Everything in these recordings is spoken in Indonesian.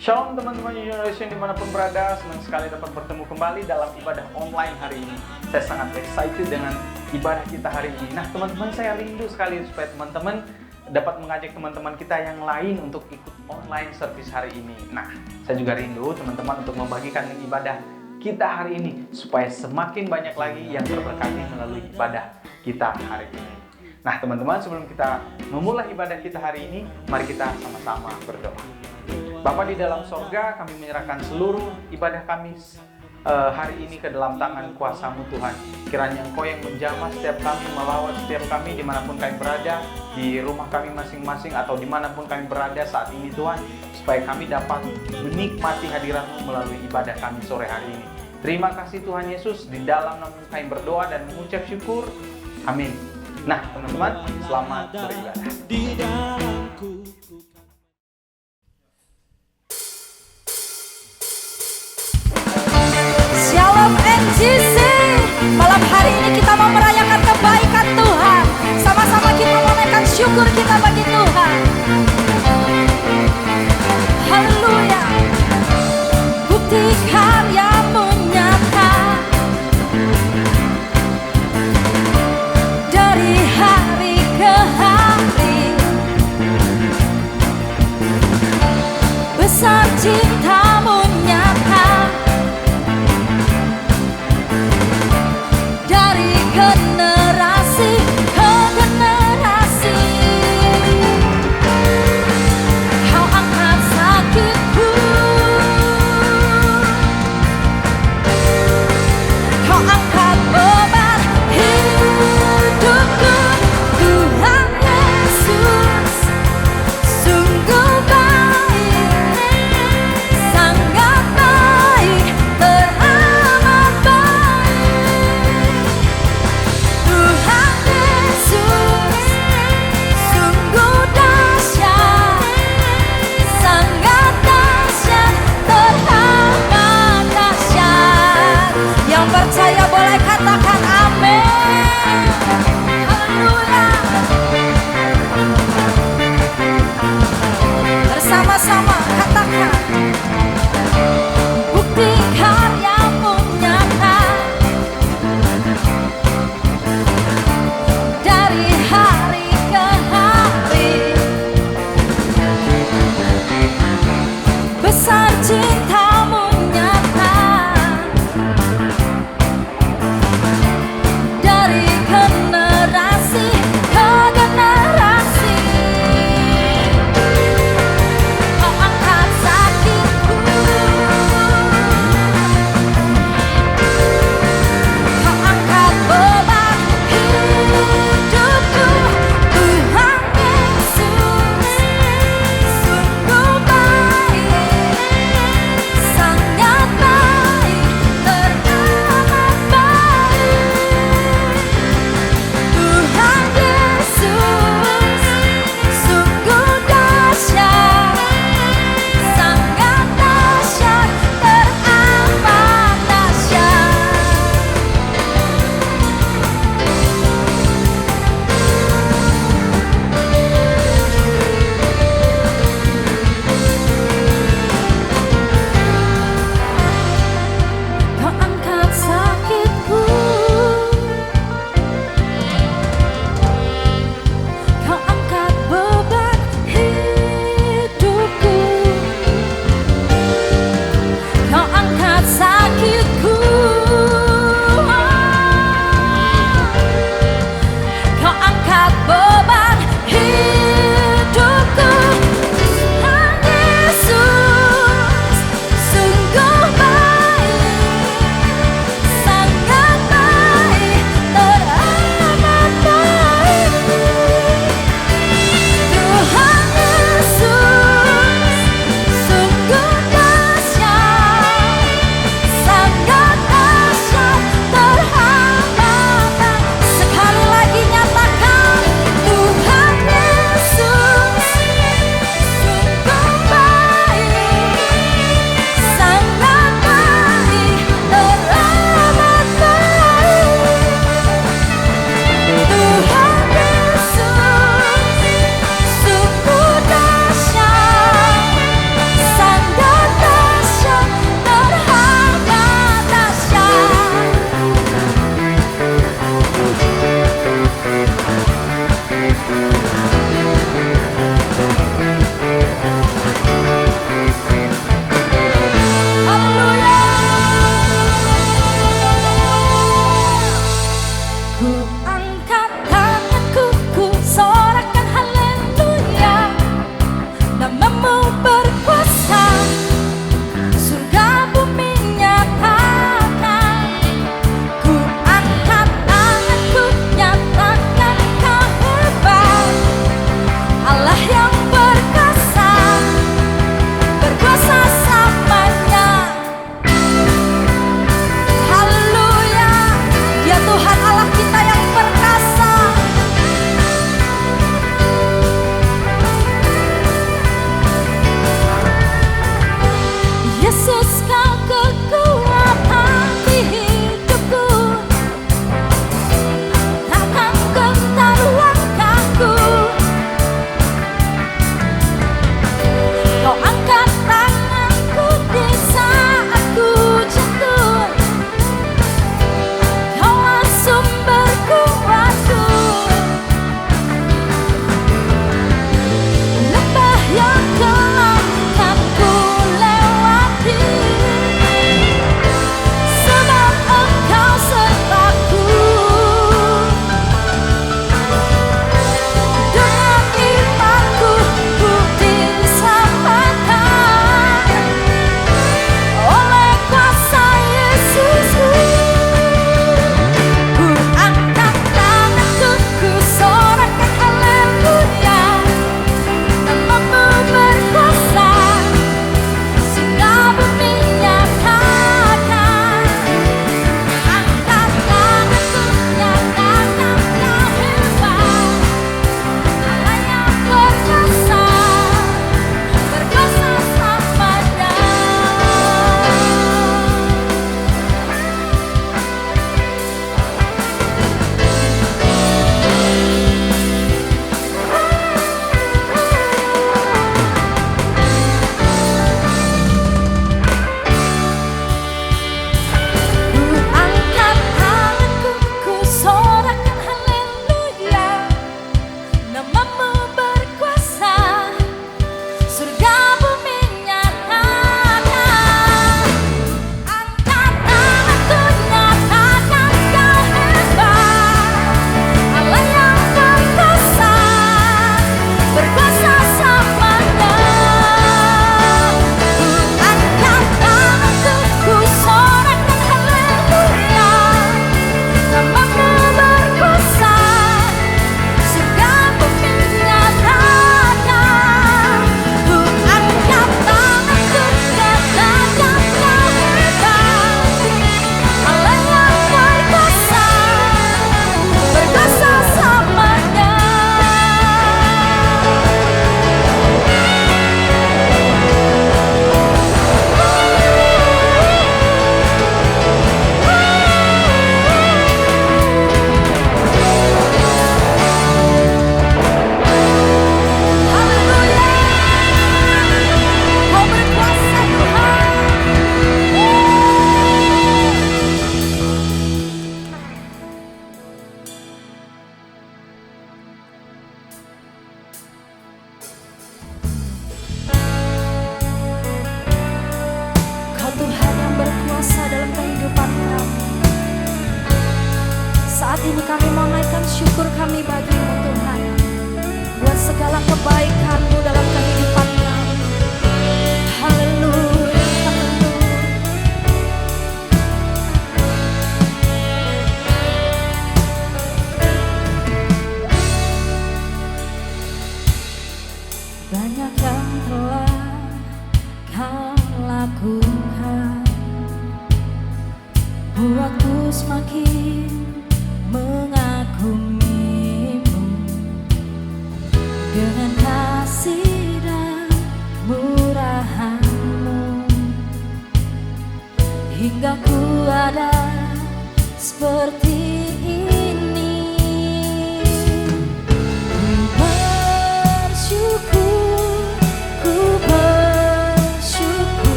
Shalom teman-teman Generation dimanapun berada, senang sekali dapat bertemu kembali dalam ibadah online hari ini. Saya sangat excited dengan ibadah kita hari ini. Nah teman-teman, saya rindu sekali supaya teman-teman dapat mengajak teman-teman kita yang lain untuk ikut online service hari ini. Nah, saya juga rindu teman-teman untuk membagikan ibadah kita hari ini supaya semakin banyak lagi yang terberkati melalui ibadah kita hari ini. Nah teman-teman, sebelum kita memulai ibadah kita hari ini, mari kita sama-sama berdoa. Bapa di dalam sorga, kami menyerahkan seluruh ibadah kami hari ini ke dalam tangan kuasa-Mu Tuhan. Kiranya Engkau yang menjamah setiap kami, melawat setiap kami dimanapun kami berada, di rumah kami masing-masing atau dimanapun kami berada saat ini Tuhan, supaya kami dapat menikmati hadirat-Mu melalui ibadah kami sore hari ini. Terima kasih Tuhan Yesus, di dalam nama kami berdoa dan mengucap syukur. Amin. Nah teman-teman, selamat beribadah. Shalom NGC. Malam hari ini kita mau merayakan kebaikan Tuhan. Sama-sama kita menaikkan syukur kita bagi Tuhan. Haleluya. Bukti karya-Mu nyata dari hari ke hari. angkat tanganku, ku sorakan haleluya. Namamu berkuasa, surga bumi nyatakan. Ku angkat tanganku, nyatakan kau hebat, Allah yang berkuasa, berkuasa selamanya. Haleluya, Dia Tuhan Allah kita yang perkasa. Yesus, kau kekuatan di hidupku, takkan gentar langkahku. Kau angkat tanganku di saat ku jatuh, Kaulah sumber kuatku. Lembah yang gelap kan ku lewati, sebab Engkau sertaku. Dengan imanku ku diselamatkan oleh kuasa Yesusku. Ku angkat tanganku, ku sorakan haleluya. Namamu berkuasa, surga bumi nyatakan. Angkat tanganku, nyatakan kau hebat, Allah yang berkuasa, berkuasa selamanya. Ku angkat tanganku, ku sorakan haleluya. Namamu berkuasa, surga bumi nyatakan. Angkat tanganku, nyatakan kau hebat, Allah yang berkuasa, berkuasa selamanya. Ku angkat tanganku, ku sorakan haleluya. Namamu berkuasa, surga bumi nyatakan. Ku angkat tanganku, nyatakan kau hebat, Allah yang berkuasa, berkuasa selamanya. Haleluya, Kau berkuasa Tuhan. Kau Tuhan yang berkuasa dalam kehidupan kami. Saat ini kami mau naikkan syukur kami bagi-Mu Tuhan, buat segala kebaikan-Mu dalam kehidupan kami. Haleluya, haleluya. Banyak yang telah Kau lakukan, buatku semakin mengagumimu. Dengan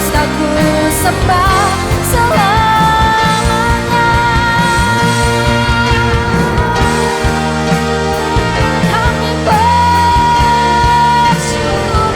Yesus kau ku sembah selamanya. Kami bersyukur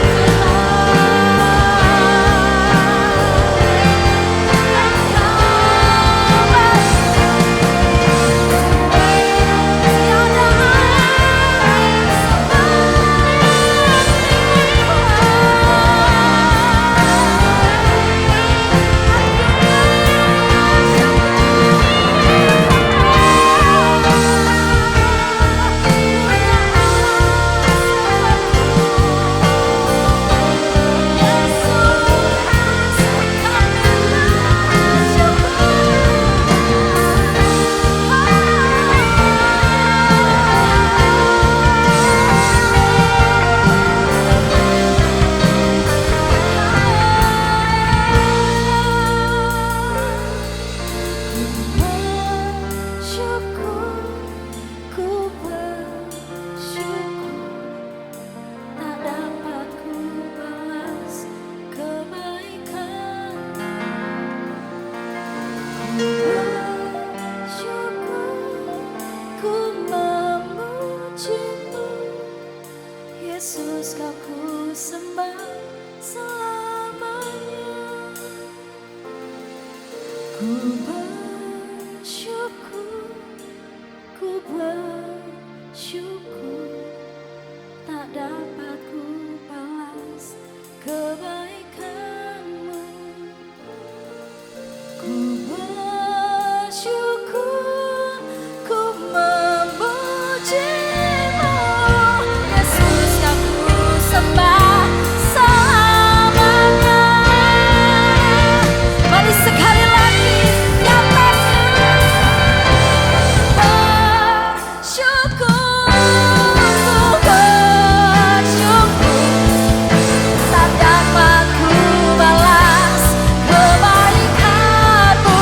Yesus kau ku sembah selamanya. Ku bersyukur, tak dapat ku balas kebaikanmu. Ku bersyukur, ku memujimu. Yesus kau ku sembah selamanya. Mari sekali lagi tak dapat ku balas kebaikanmu.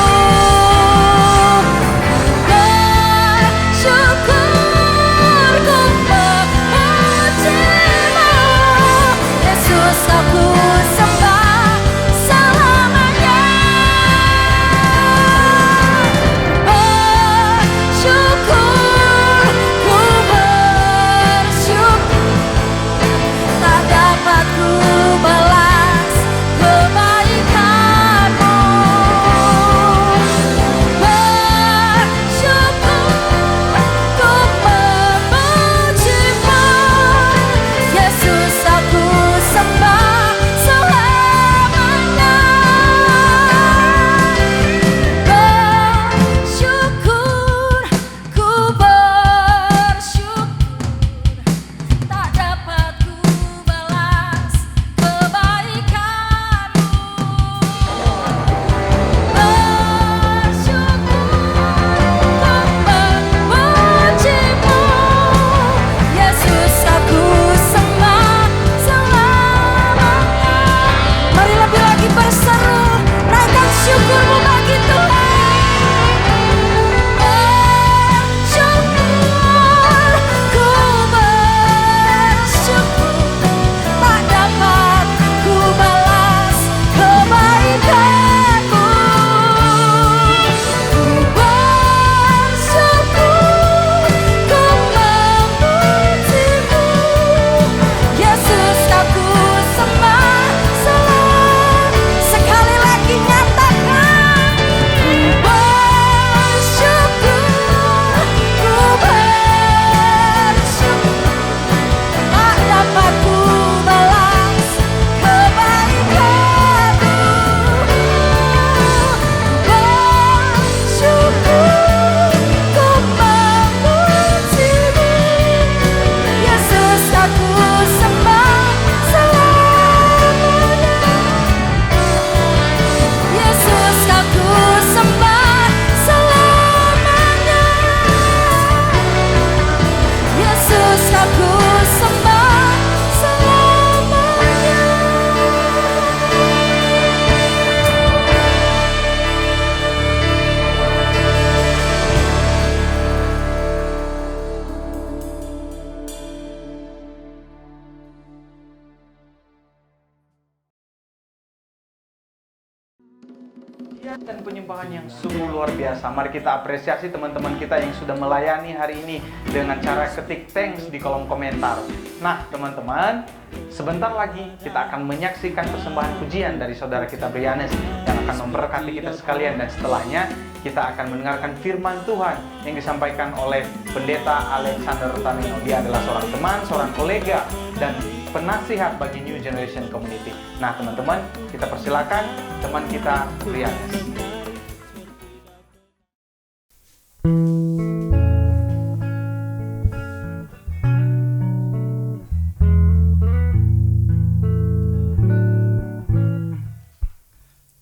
pujian dan penyembahan yang sungguh luar biasa. Mari kita apresiasi teman-teman kita yang sudah melayani hari ini dengan cara ketik thanks di kolom komentar. Nah teman-teman, sebentar lagi kita akan menyaksikan persembahan pujian dari saudara kita Brianes yang akan memberkati kita sekalian, dan setelahnya kita akan mendengarkan firman Tuhan yang disampaikan oleh Pendeta Alexander Tamino. Dia adalah seorang teman, seorang kolega, dan penasihat bagi New Generation Community. Nah teman-teman, kita persilakan teman kita Brianes.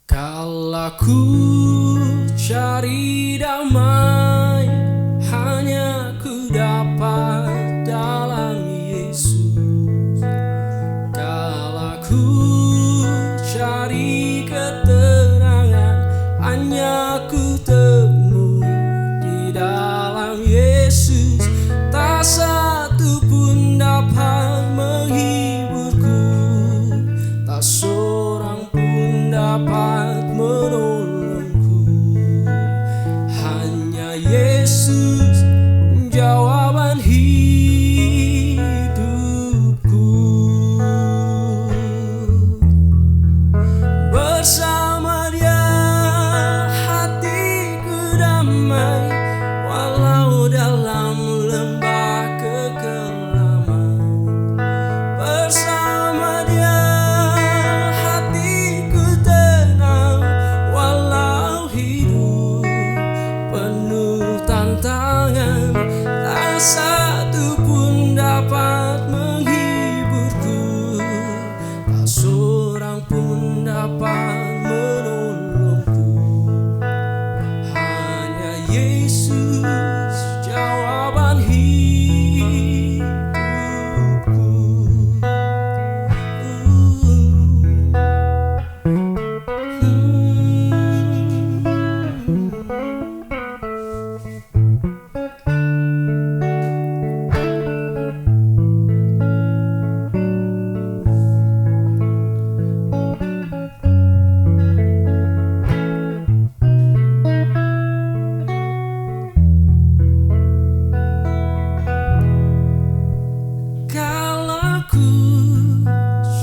Kalau ku cari damai, hanya ku dapat dalam Yesus. Kalau ku cari ketenangan, hanya ku temui di dalam Yesus. Tak satu pun dapat menghiburku, tak seorang pun dapat menolongku. Hanya Yesus jawaban hidupku. Bersama Dia hatiku damai, walau dalam lembah kekelaman. Bersama Dia hatiku tenang, walau hidup penuh tantangan. Tak satu pun dapat menghiburku, tak seorang pun dapat menolongku. Hanya Yesus jawaban hidupku. Kalau ku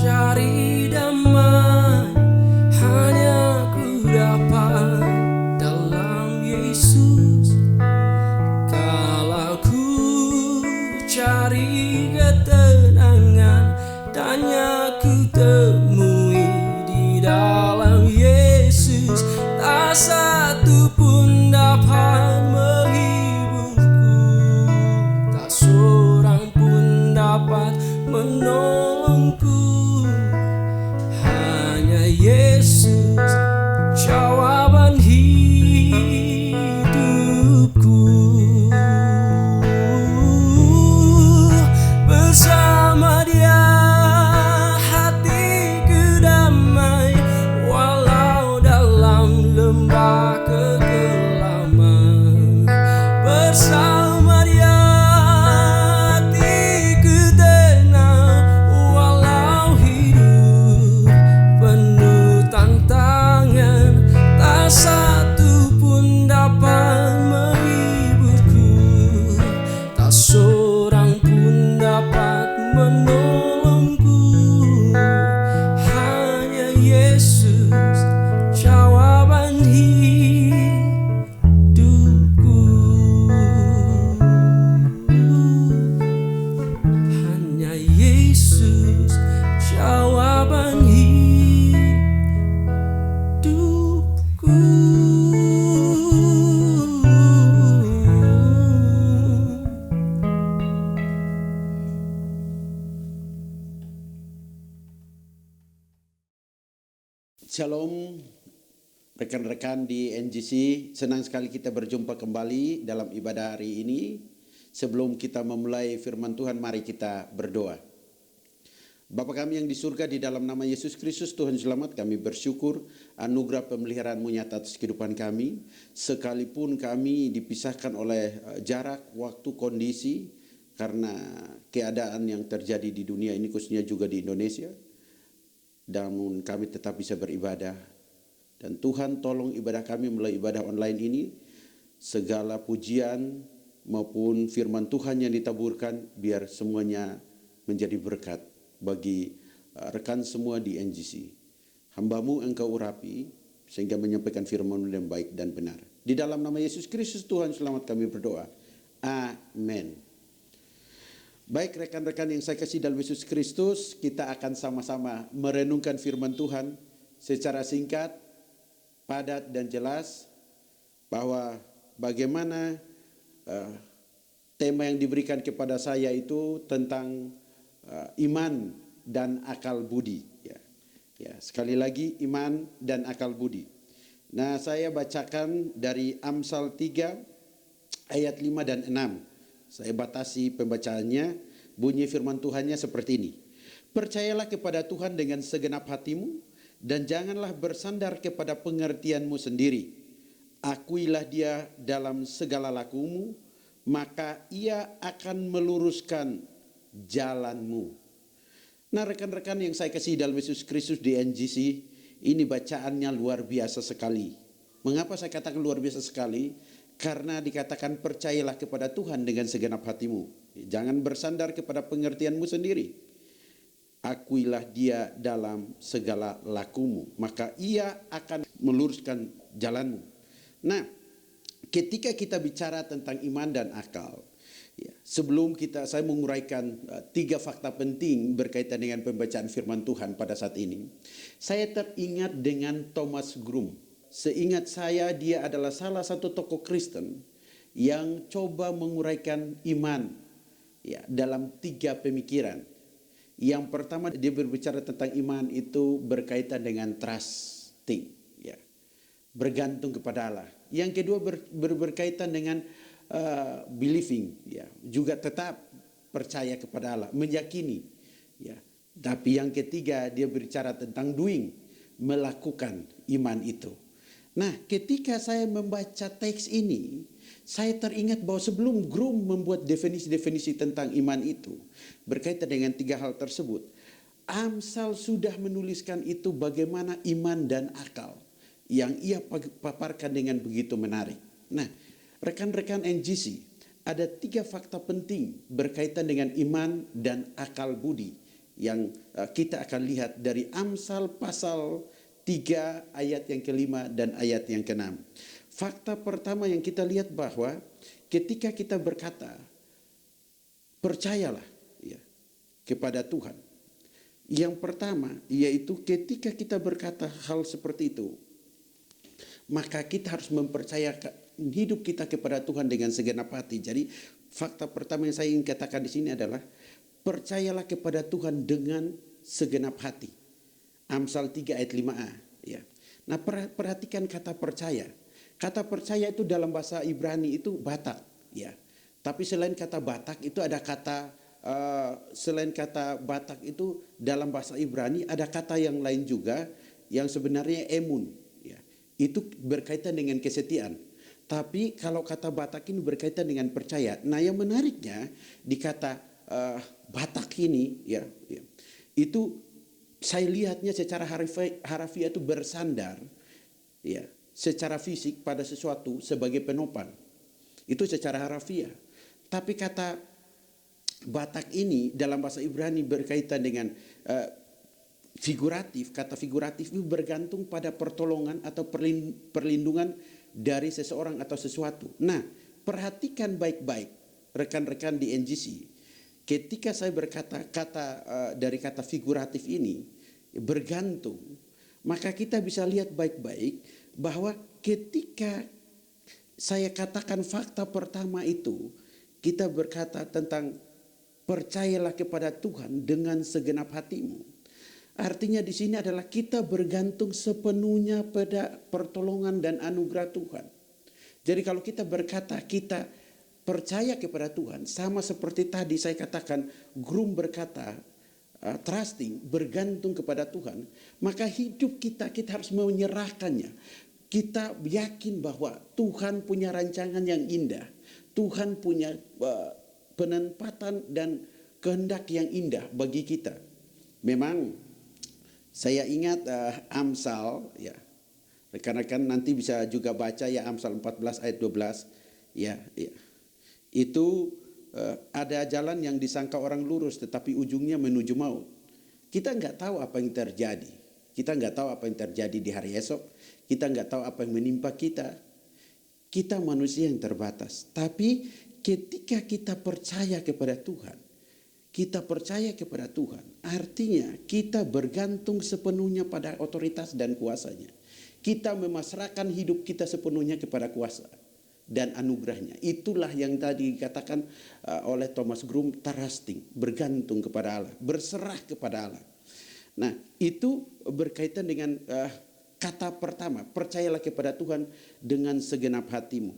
cari damai, hanya ku dapat dalam Yesus. Kalau ku cari ketenangan, hanya ku temui di dalam Yesus. Tak satu pun dapat menghiburku, tak seorang pun dapat menolongku. Hanya Yesus jawaban hidupku. Bersama Dia hatiku damai, walau dalam lembah kekelaman. Bersama Dia hatiku tenang, walau hidup penuh tantangan. Tak satu pun dapat menghiburku, tak seorang pun dapat menolongku. Hanya Yesus jawaban hidupku. Hanya Yesus jawaban hidupku. Shalom rekan-rekan di NGC, senang sekali kita berjumpa kembali dalam ibadah hari ini. Sebelum kita memulai firman Tuhan, mari kita berdoa. Bapa kami yang di surga, di dalam nama Yesus Kristus Tuhan Selamat, kami bersyukur anugerah pemeliharaan-Mu nyata atas kehidupan kami. Sekalipun kami dipisahkan oleh jarak, waktu, kondisi, karena keadaan yang terjadi di dunia ini, khususnya juga di Indonesia, namun kami tetap bisa beribadah Dan Tuhan tolong ibadah kami melalui ibadah online ini, segala pujian maupun firman Tuhan yang ditaburkan biar semuanya menjadi berkat bagi rekan semua di NGC. Hamba-Mu Engkau urapi sehingga menyampaikan firman-Mu yang baik dan benar. Di dalam nama Yesus Kristus Tuhan selamat kami berdoa. Amin. Baik rekan-rekan yang saya kasih dalam Yesus Kristus, kita akan sama-sama merenungkan firman Tuhan secara singkat, padat dan jelas, bahwa bagaimana tema yang diberikan kepada saya itu tentang iman dan akal budi. Ya, sekali lagi iman dan akal budi. Nah, saya bacakan dari Amsal 3 ayat 5 dan 6. Saya batasi pembacaannya, bunyi firman Tuhannya seperti ini. Percayalah kepada Tuhan dengan segenap hatimu, dan janganlah bersandar kepada pengertianmu sendiri. Akuilah Dia dalam segala lakumu, maka Ia akan meluruskan jalanmu. Nah rekan-rekan yang saya kasih dalam Yesus Kristus di NGC, ini bacaannya luar biasa sekali. Mengapa saya katakan luar biasa sekali? Karena dikatakan percayalah kepada Tuhan dengan segenap hatimu. Jangan bersandar kepada pengertianmu sendiri. Akuilah Dia dalam segala lakumu, maka Ia akan meluruskan jalanmu. Nah, ketika kita bicara tentang iman dan akal, sebelum saya menguraikan 3 fakta penting berkaitan dengan pembacaan firman Tuhan pada saat ini. Saya teringat dengan Thomas Groom. Seingat saya dia adalah salah satu tokoh Kristen yang coba menguraikan iman dalam 3 pemikiran. Yang pertama dia berbicara tentang iman itu berkaitan dengan trusting, bergantung kepada Allah. Yang kedua berkaitan dengan believing, juga tetap percaya kepada Allah, meyakini. Tapi yang ketiga dia berbicara tentang doing, melakukan iman itu. Nah, ketika saya membaca teks ini, saya teringat bahwa sebelum Groom membuat definisi-definisi tentang iman itu, berkaitan dengan 3 hal tersebut, Amsal sudah menuliskan itu bagaimana iman dan akal yang ia paparkan dengan begitu menarik. Nah, rekan-rekan NGC, ada 3 fakta penting berkaitan dengan iman dan akal budi yang kita akan lihat dari Amsal pasal 3 ayat yang ke-5 dan ayat yang ke-6. Fakta pertama yang kita lihat bahwa ketika kita berkata percayalah kepada Tuhan. Yang pertama yaitu ketika kita berkata hal seperti itu, maka kita harus mempercayakan hidup kita kepada Tuhan dengan segenap hati. Jadi fakta pertama yang saya ingin katakan di sini adalah percayalah kepada Tuhan dengan segenap hati. Amsal 3 ayat 5a. Nah perhatikan kata percaya. Kata percaya itu dalam bahasa Ibrani itu batak. Tapi selain kata batak itu ada kata selain kata batak itu dalam bahasa Ibrani ada kata yang lain juga yang sebenarnya emun. Itu berkaitan dengan kesetiaan. Tapi kalau kata batak ini berkaitan dengan percaya. Nah yang menariknya di kata batak ini itu saya lihatnya secara harafiah itu bersandar secara fisik pada sesuatu sebagai penopang. Itu secara harafiah. Tapi kata batak ini dalam bahasa Ibrani berkaitan dengan figuratif. Kata figuratif itu bergantung pada pertolongan atau perlindungan dari seseorang atau sesuatu. Nah, perhatikan baik-baik rekan-rekan di NGC. Ketika saya berkata dari kata figuratif ini bergantung, maka kita bisa lihat baik-baik bahwa ketika saya katakan fakta pertama itu, kita berkata tentang percayalah kepada Tuhan dengan segenap hatimu. Artinya di sini adalah kita bergantung sepenuhnya pada pertolongan dan anugerah Tuhan. Jadi kalau kita berkata kita percaya kepada Tuhan, sama seperti tadi saya katakan, Groom berkata, trusting, bergantung kepada Tuhan, maka hidup kita harus menyerahkannya. Kita yakin bahwa Tuhan punya rancangan yang indah. Tuhan punya penempatan dan kehendak yang indah bagi kita. Memang saya ingat Amsal Rekan-rekan nanti bisa juga baca ya Amsal 14 ayat 12. Ya, ya. Itu ada jalan yang disangka orang lurus tetapi ujungnya menuju maut. Kita nggak tahu apa yang terjadi. Kita nggak tahu apa yang terjadi di hari esok. Kita nggak tahu apa yang menimpa kita. Kita manusia yang terbatas. Tapi ketika kita percaya kepada Tuhan, kita percaya kepada Tuhan, artinya kita bergantung sepenuhnya pada otoritas dan kuasanya. Kita memasrahkan hidup kita sepenuhnya kepada kuasa dan anugerahnya. Itulah yang tadi dikatakan oleh Thomas Grum, trusting, bergantung kepada Allah, berserah kepada Allah. Nah, itu berkaitan dengan kata pertama, percayalah kepada Tuhan dengan segenap hatimu.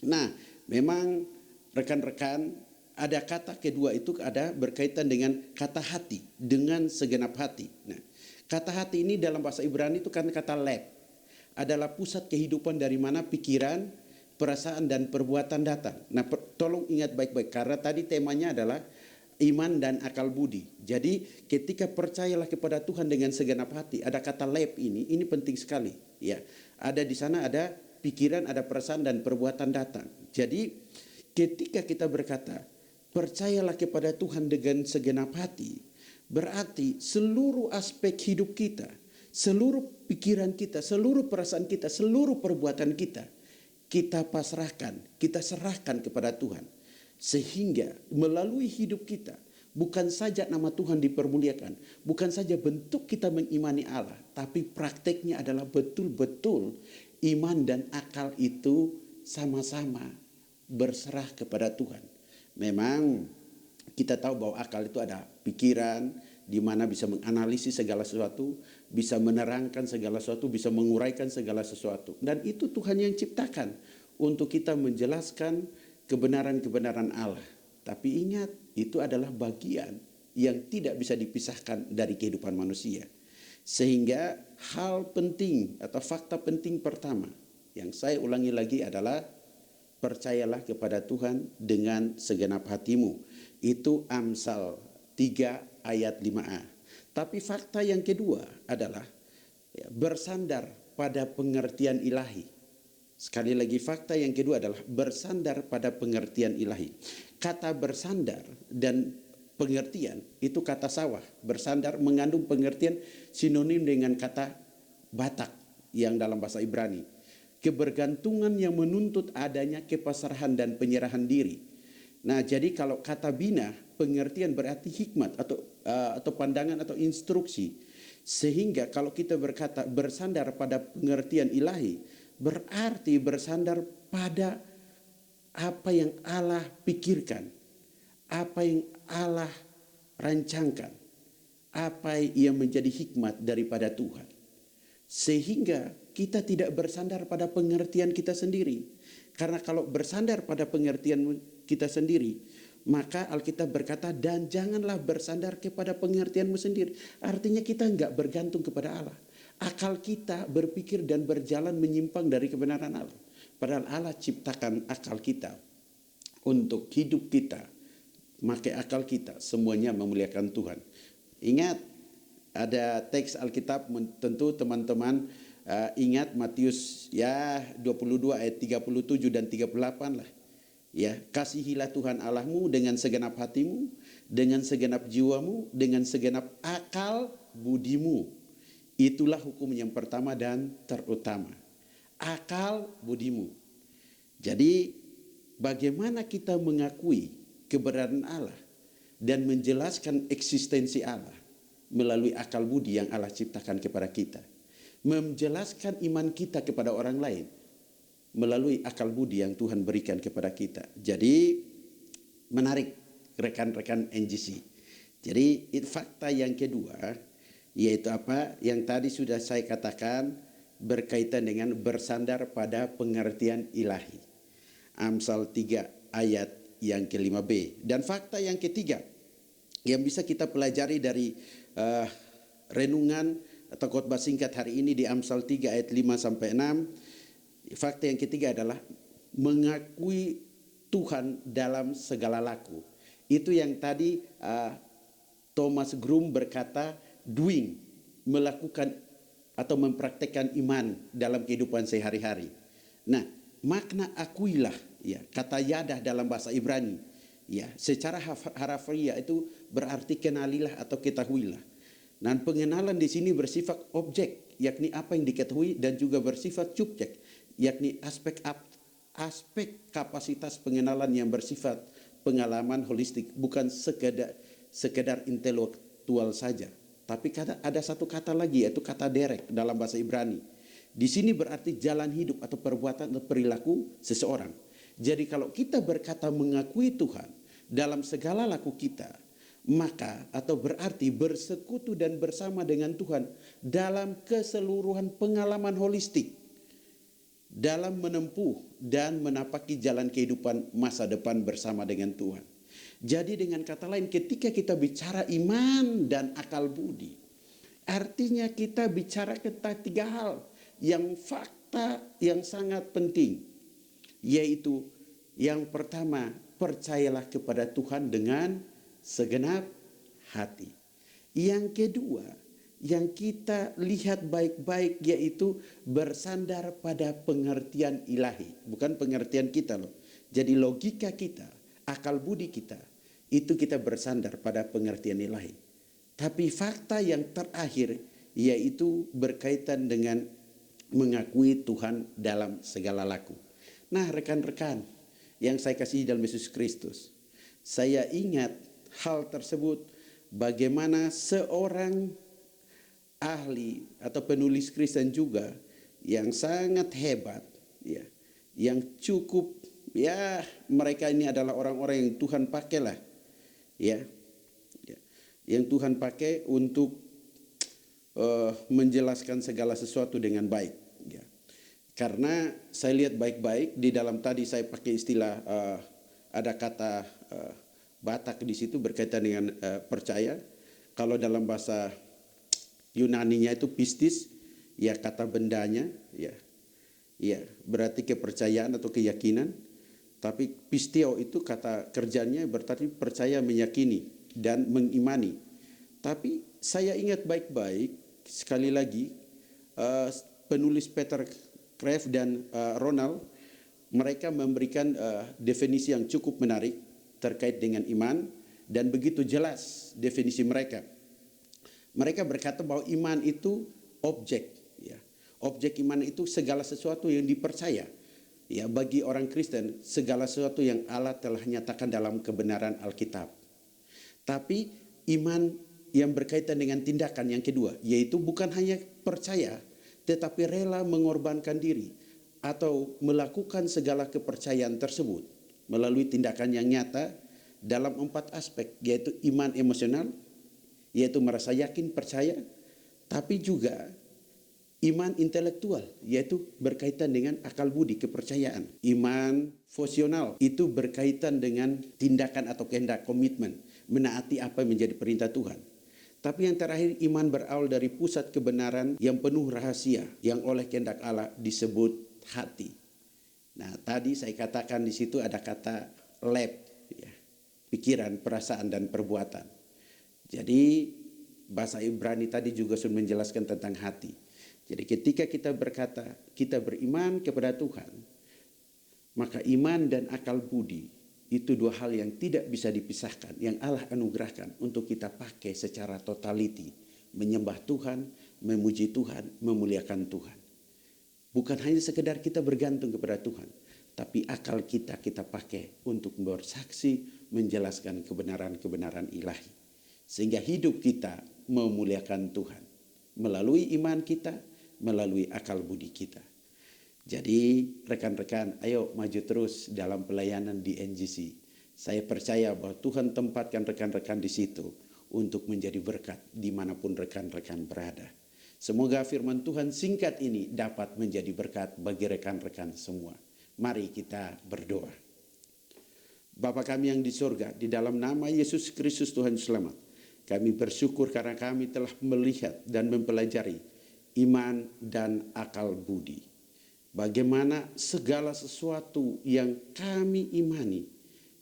Nah, memang rekan-rekan, ada kata kedua itu ada berkaitan dengan kata hati, dengan segenap hati. Nah, kata hati ini dalam bahasa Ibrani itu kan kata leb, adalah pusat kehidupan dari mana pikiran, perasaan dan perbuatan datang. Nah, tolong ingat baik-baik karena tadi temanya adalah iman dan akal budi. Jadi ketika percayalah kepada Tuhan dengan segenap hati, ada kata leb ini penting sekali. Ya, ada di sana ada pikiran, ada perasaan dan perbuatan datang. Jadi ketika kita berkata percayalah kepada Tuhan dengan segenap hati, berarti seluruh aspek hidup kita, seluruh pikiran kita, seluruh perasaan kita, seluruh perbuatan kita, kita pasrahkan, kita serahkan kepada Tuhan. Sehingga melalui hidup kita, bukan saja nama Tuhan dipermuliakan, bukan saja bentuk kita mengimani Allah, tapi prakteknya adalah betul-betul iman dan akal itu sama-sama berserah kepada Tuhan. Memang kita tahu bahwa akal itu ada pikiran, di mana bisa menganalisis segala sesuatu, bisa menerangkan segala sesuatu, bisa menguraikan segala sesuatu. Dan itu Tuhan yang ciptakan untuk kita menjelaskan kebenaran-kebenaran Allah. Tapi ingat, itu adalah bagian yang tidak bisa dipisahkan dari kehidupan manusia. Sehingga hal penting atau fakta penting pertama yang saya ulangi lagi adalah percayalah kepada Tuhan dengan segenap hatimu. Itu Amsal 3 ayat 5a. Tapi fakta yang kedua adalah bersandar pada pengertian ilahi. Sekali lagi fakta yang kedua adalah bersandar pada pengertian ilahi. Kata bersandar dan pengertian itu kata sawah. Bersandar mengandung pengertian sinonim dengan kata batak yang dalam bahasa Ibrani. Kebergantungan yang menuntut adanya kepasrahan dan penyerahan diri. Nah, jadi kalau kata bina, pengertian berarti hikmat atau pandangan atau instruksi. Sehingga kalau kita berkata bersandar pada pengertian ilahi, berarti bersandar pada apa yang Allah pikirkan, apa yang Allah rancangkan, apa yang menjadi hikmat daripada Tuhan. Sehingga kita tidak bersandar pada pengertian kita sendiri. Karena kalau bersandar pada pengertian kita sendiri, maka Alkitab berkata, dan janganlah bersandar kepada pengertianmu sendiri. Artinya kita enggak bergantung kepada Allah. Akal kita berpikir dan berjalan menyimpang dari kebenaran Allah. Padahal Allah ciptakan akal kita untuk hidup kita. Pakai akal kita semuanya memuliakan Tuhan. Ingat, ada teks Alkitab, tentu teman-teman ingat Matius 22 ayat 37 dan 38 lah. Ya, kasihilah Tuhan Allahmu dengan segenap hatimu, dengan segenap jiwamu, dengan segenap akal budimu. Itulah hukum yang pertama dan terutama. Akal budimu. Jadi bagaimana kita mengakui keberadaan Allah dan menjelaskan eksistensi Allah melalui akal budi yang Allah ciptakan kepada kita. Menjelaskan iman kita kepada orang lain melalui akal budi yang Tuhan berikan kepada kita. Jadi menarik rekan-rekan NGC. Jadi fakta yang kedua yaitu apa? Yang tadi sudah saya katakan berkaitan dengan bersandar pada pengertian ilahi. Amsal 3 ayat yang ke-5b. Dan fakta yang ketiga yang bisa kita pelajari dari renungan atau khotbah singkat hari ini di Amsal 3 ayat 5 sampai 6. Fakta yang ketiga adalah mengakui Tuhan dalam segala laku. Itu yang tadi Thomas Grum berkata, doing, melakukan atau mempraktekkan iman dalam kehidupan sehari-hari. Nah, makna akuilah, ya, kata yadah dalam bahasa Ibrani, ya, secara harafiah itu berarti kenalilah atau ketahuilah. Dan pengenalan di sini bersifat objek, yakni apa yang diketahui, dan juga bersifat subjek, yakni aspek kapasitas pengenalan yang bersifat pengalaman holistik, bukan sekedar intelektual saja. Tapi ada satu kata lagi, yaitu kata derek dalam bahasa Ibrani. Di sini berarti jalan hidup atau perbuatan atau perilaku seseorang. Jadi kalau kita berkata mengakui Tuhan dalam segala laku kita, maka atau berarti bersekutu dan bersama dengan Tuhan dalam keseluruhan pengalaman holistik, dalam menempuh dan menapaki jalan kehidupan masa depan bersama dengan Tuhan. Jadi dengan kata lain, ketika kita bicara iman dan akal budi, artinya kita bicara tentang 3 hal yang fakta yang sangat penting, yaitu yang pertama, percayalah kepada Tuhan dengan segenap hati. Yang kedua, yang kita lihat baik-baik, yaitu bersandar pada pengertian ilahi, bukan pengertian kita loh. Jadi logika kita, akal budi kita, itu kita bersandar pada pengertian ilahi. Tapi fakta yang terakhir, yaitu berkaitan dengan mengakui Tuhan dalam segala laku. Nah, rekan-rekan yang saya kasih dalam Yesus Kristus, saya ingat hal tersebut, bagaimana seorang ahli atau penulis Kristen juga yang sangat hebat, ya, yang cukup, ya, mereka ini adalah orang-orang yang Tuhan pakailah, ya, yang Tuhan pakai untuk menjelaskan segala sesuatu dengan baik, ya. Karena saya lihat baik-baik di dalam, tadi saya pakai istilah, ada kata Batak di situ berkaitan dengan percaya. Kalau dalam bahasa Yunaninya itu pistis, ya, kata bendanya, ya, ya, berarti kepercayaan atau keyakinan. Tapi pisteo itu kata kerjanya berarti percaya, meyakini dan mengimani. Tapi saya ingat baik-baik sekali lagi, penulis Peter Kreeft dan Ronald, mereka memberikan definisi yang cukup menarik terkait dengan iman, dan begitu jelas definisi mereka. Mereka berkata bahwa iman itu objek, ya. Objek iman itu segala sesuatu yang dipercaya. Ya, bagi orang Kristen, segala sesuatu yang Allah telah nyatakan dalam kebenaran Alkitab. Tapi iman yang berkaitan dengan tindakan yang kedua, yaitu bukan hanya percaya, tetapi rela mengorbankan diri atau melakukan segala kepercayaan tersebut melalui tindakan yang nyata dalam 4 aspek, yaitu iman emosional, yaitu merasa yakin, percaya, tapi juga iman intelektual, yaitu berkaitan dengan akal budi, kepercayaan. Iman fosional itu berkaitan dengan tindakan atau kehendak, komitmen, menaati apa yang menjadi perintah Tuhan. Tapi yang terakhir, iman berawal dari pusat kebenaran yang penuh rahasia, yang oleh kehendak Allah disebut hati. Nah, tadi saya katakan di situ ada kata lab, ya, pikiran, perasaan, dan perbuatan. Jadi bahasa Ibrani tadi juga sudah menjelaskan tentang hati. Jadi ketika kita berkata kita beriman kepada Tuhan, maka iman dan akal budi itu 2 hal yang tidak bisa dipisahkan, yang Allah anugerahkan untuk kita pakai secara totality, menyembah Tuhan, memuji Tuhan, memuliakan Tuhan. Bukan hanya sekedar kita bergantung kepada Tuhan, tapi akal kita pakai untuk bersaksi, menjelaskan kebenaran-kebenaran ilahi. Sehingga hidup kita memuliakan Tuhan melalui iman kita, melalui akal budi kita. Jadi rekan-rekan, ayo maju terus dalam pelayanan di NGC. Saya percaya bahwa Tuhan tempatkan rekan-rekan di situ untuk menjadi berkat dimanapun rekan-rekan berada. Semoga firman Tuhan singkat ini dapat menjadi berkat bagi rekan-rekan semua. Mari kita berdoa. Bapa kami yang di surga, di dalam nama Yesus Kristus Tuhan Selamat, kami bersyukur karena kami telah melihat dan mempelajari iman dan akal budi. Bagaimana segala sesuatu yang kami imani,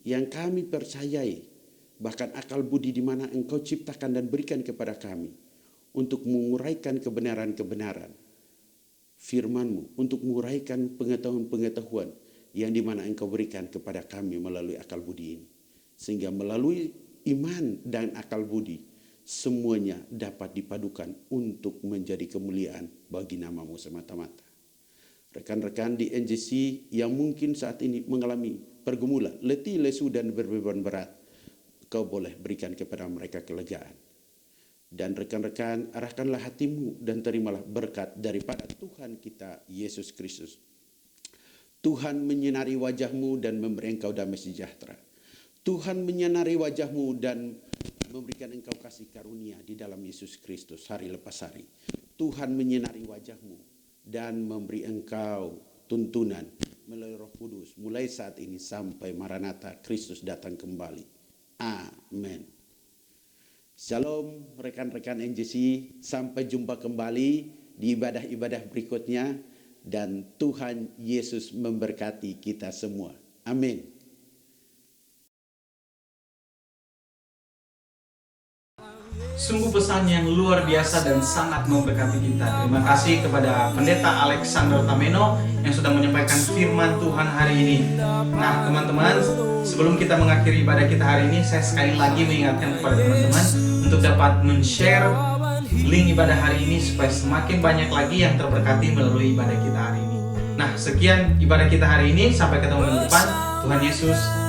yang kami percayai, bahkan akal budi di mana Engkau ciptakan dan berikan kepada kami untuk menguraikan kebenaran-kebenaran firman-Mu, untuk menguraikan pengetahuan-pengetahuan yang dimana Engkau berikan kepada kami melalui akal budi ini. Sehingga melalui iman dan akal budi, semuanya dapat dipadukan untuk menjadi kemuliaan bagi nama-Mu semata-mata. Rekan-rekan di NGC yang mungkin saat ini mengalami pergumulan, letih, lesu, dan berbeban berat, Kau boleh berikan kepada mereka kelegaan. Dan rekan-rekan, arahkanlah hatimu dan terimalah berkat daripada Tuhan kita Yesus Kristus. Tuhan menyinari wajah-Mu dan memberi engkau damai sejahtera. Tuhan menyinari wajah-Mu dan memberikan engkau kasih karunia di dalam Yesus Kristus hari lepas hari. Tuhan menyinari wajah-Mu dan memberi engkau tuntunan melalui Roh Kudus mulai saat ini sampai Maranatha, Kristus datang kembali. Amin. Shalom rekan-rekan NGC, sampai jumpa kembali di ibadah-ibadah berikutnya dan Tuhan Yesus memberkati kita semua. Amin. Sungguh pesan yang luar biasa dan sangat memberkati kita. Terima kasih kepada Pendeta Alexander Tameno yang sudah menyampaikan firman Tuhan hari ini. Nah teman-teman, sebelum kita mengakhiri ibadah kita hari ini, saya sekali lagi mengingatkan kepada teman-teman untuk dapat men-share link ibadah hari ini supaya semakin banyak lagi yang terberkati melalui ibadah kita hari ini. Nah sekian ibadah kita hari ini, sampai ketemu minggu depan. Tuhan Yesus